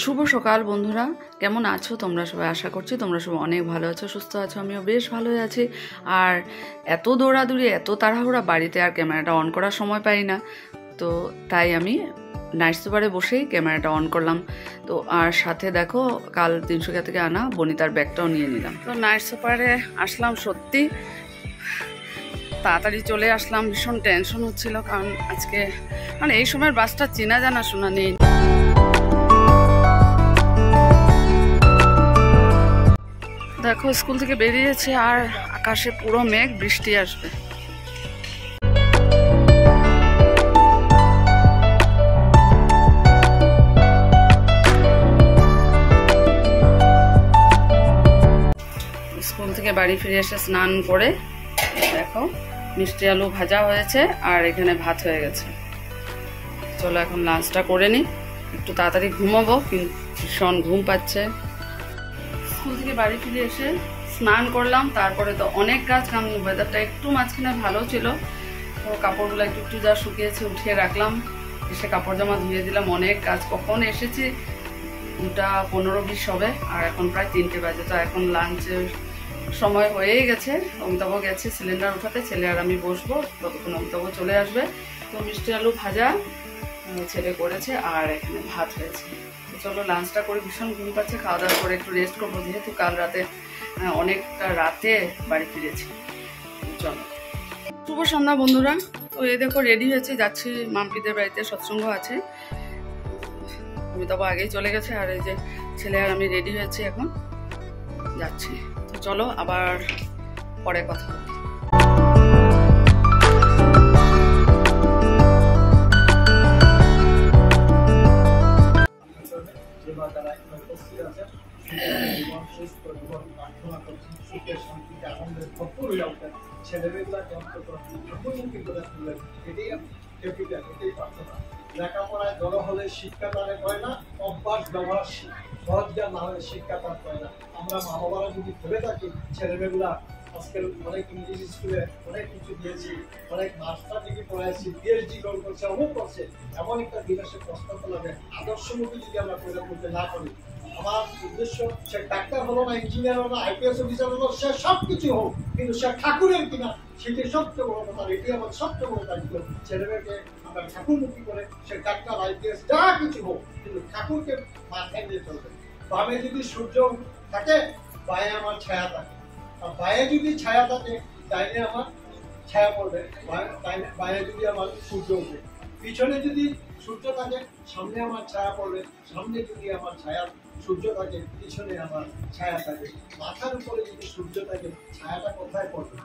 শুভ সকাল বন্ধুরা, কেমন আছো তোমরা সবাই? আশা করছি তোমরা সবাই অনেক ভালো আছো, সুস্থ আছো। আমিও বেশ ভালোই আছি। আর এত দৌড়াদৌড়ি, এত তাড়াহুড়া, বাড়িতে আর ক্যামেরাটা অন করার সময় পাই না, তো তাই আমি নাইট সুপারে বসেই ক্যামেরাটা অন করলাম। তো আর সাথে দেখো, কাল 300 টাকা থেকে আনা বনিতার ব্যাগটাও নিয়ে নিলাম। তো নাইট সুপারে আসলাম, সত্যি তাড়াতাড়ি চলে আসলাম। ভীষণ টেনশন হচ্ছিল, কারণ আজকে মানে এই সময়ের বাসটা চেনা জানা শোনা নেই। দেখো, স্কুল থেকে বেরিয়েছে আর আকাশে পুরো মেঘ, বৃষ্টি আসবে। স্কুল থেকে বাড়ি ফিরে এসে স্নান করে দেখো মিষ্টি আলু ভাজা হয়েছে আর এখানে ভাত হয়ে গেছে। চলো এখন লাঞ্চটা করে নিই, একটু তাড়াতাড়ি ঘুমাবো, কিন্তু ভীষণ ঘুম পাচ্ছে। স্কুল থেকে বাড়ি ফিরে এসে স্নান করলাম, তারপরে তো অনেক কাজ, কারণ ওয়েদারটা একটু মাঝখানে ভালো ছিল, তো কাপড়গুলো একটু একটু যা শুকিয়েছে উঠিয়ে রাখলাম। এসে কাপড় জামা ধুয়ে দিলাম, অনেক কাজ। কখন এসেছি 2:15-20 হবে, আর এখন প্রায় 3টে বাজে। তো এখন লাঞ্চের সময় হয়েই গেছে। অমিতাভ গেছে সিলিন্ডার উঠাতে, ছেলে আর আমি বসবো, ততক্ষণ অমিতাভ চলে আসবে। তো মিষ্টি আলু ভাজা ছেলে করেছে আর এখানে ভাত হয়েছে। চলো লাঞ্চটা করে, ভীষণ ঘুম পাচ্ছে। খাওয়া দাওয়া করে একটু রেস্ট করবো, যেহেতু কাল রাতে অনেকটা রাতে বাড়ি ফিরেছি। চলো, শুভ সন্ধ্যা বন্ধুরা। তো এই দেখো রেডি হয়েছে, যাচ্ছি মাম্পিদের বাড়িতে, সৎসঙ্গ আছে। অমিতাভ আগেই চলে গেছে, আর এই যে ছেলে আর আমি রেডি হয়েছি, এখন যাচ্ছি। তো চলো আবার পরে কথা বলি। লেখাপড়ায় জড়ো হলে শিক্ষা দানে হয় না, অভ্যাস ব্যবহার সহজ জ্ঞান না হলে শিক্ষা দান করে না। আমরা মা বাবারা যদি ভেবে থাকি ছেলেমেয়েগুলা আজকাল অনেক ইংলিশ স্কুলে অনেক কিছু দিয়েছি, অনেক মাস্টার ডিগ্রি পড়াইছি, পিএইচডি গ্রহণ করছে, অমুক করছে, এমন একটা দিবসে প্রশ্ন করলে আদর্শমুখী যদি আমরা প্রয়োগ করতে না করি, আমার উদ্দেশ্য সে ডাক্তার হলো না, ইঞ্জিনিয়ার হলো না, আইপিএস অফিসার হলো, সে সব কিছু হোক, কিন্তু সে ঠাকুরের কিনা সেটি সবচেয়ে বড় কথা। এটি আমার সবচেয়ে বড় দায়িত্ব। ছেলেমেয়েকে আমরা ঠাকুরমুখী করে, সে ডাক্তার, আইপিএস যা কিছু হোক, কিন্তু ঠাকুরকে মাথায় নিয়ে চলবে। বামে যদি সূর্য থাকে, বায়ে আমার ছায়া থাকে, আর বায়ে যদি ছায়া থাকে, ডাইনে আমার ছায়া পড়বে, বায়ে যদি আমার সূর্য উঠে। পিছনে যদি সূর্য থাকে, সামনে আমার ছায়া পড়বে, সামনে যদি আমার ছায়া সূর্য থাকে, পিছনে আমার ছায়া থাকে। মাথার উপরে যদি সূর্য থাকে, ছায়াটা কোথায় পড়বে?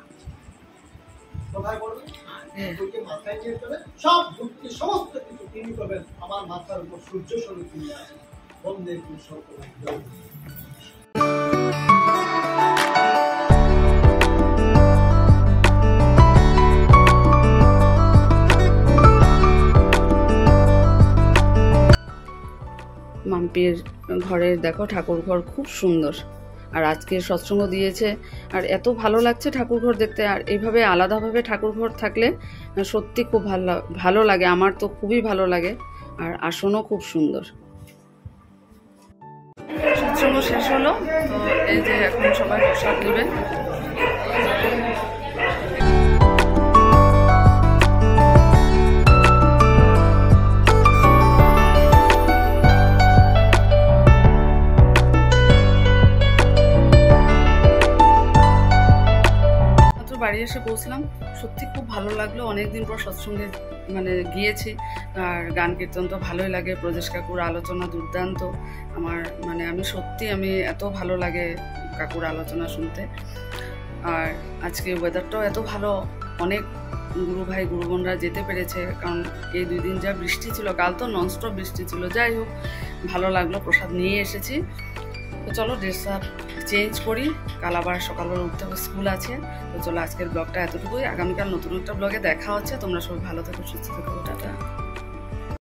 কোথায় পড়বে? মাথায় নিয়ে চলে সব যুক্তি, সমস্ত কিছু তিনি করবেন। আমার মাথার উপর সূর্য স্বরূপ তিনি আছেন। বন্দে পুরুষোত্তম। মাম্পির ঘরের দেখো ঠাকুর ঘর খুব সুন্দর, আর আজকে সৎসঙ্গ দিয়েছে, আর এত ভালো লাগছে ঠাকুর ঘর দেখতে। আর এইভাবে আলাদাভাবে ঠাকুর ঘর থাকলে সত্যি খুব ভালো লাগে, আমার তো খুবই ভালো লাগে। আর আসনও খুব সুন্দর। সৎসঙ্গ শেষ হলো, তো এই যে এখন সবাই প্রসাদ নেবে। বাড়ি এসে পৌঁছলাম, সত্যি খুব ভালো লাগলো। অনেকদিন পর সৎসঙ্গে গিয়েছি, আর গান কীর্তন তো ভালোই লাগে। প্রদেশ কাকুর আলোচনা দুর্দান্ত। আমি এত ভালো লাগে কাকুর আলোচনা শুনতে। আর আজকে ওয়েদারটাও এত ভালো, অনেক গুরু ভাই গুরু বোনরা যেতে পেরেছে, কারণ এই 2 দিন যা বৃষ্টি ছিল, কাল তো ননস্টপ বৃষ্টি ছিল। যাই হোক, ভালো লাগলো। প্রসাদ নিয়ে এসেছি। তো চলো ড্রেস আপ চেঞ্জ করি, কাল আবার সকালবেলা উঠতে হবে, স্কুল আছে। তো চলো আজকের ব্লগটা এতটুকুই। আগামীকাল নতুন একটা ব্লগে দেখা হচ্ছে। তোমরা সবাই ভালো থেকো, সুস্থ থেকো, টাটা।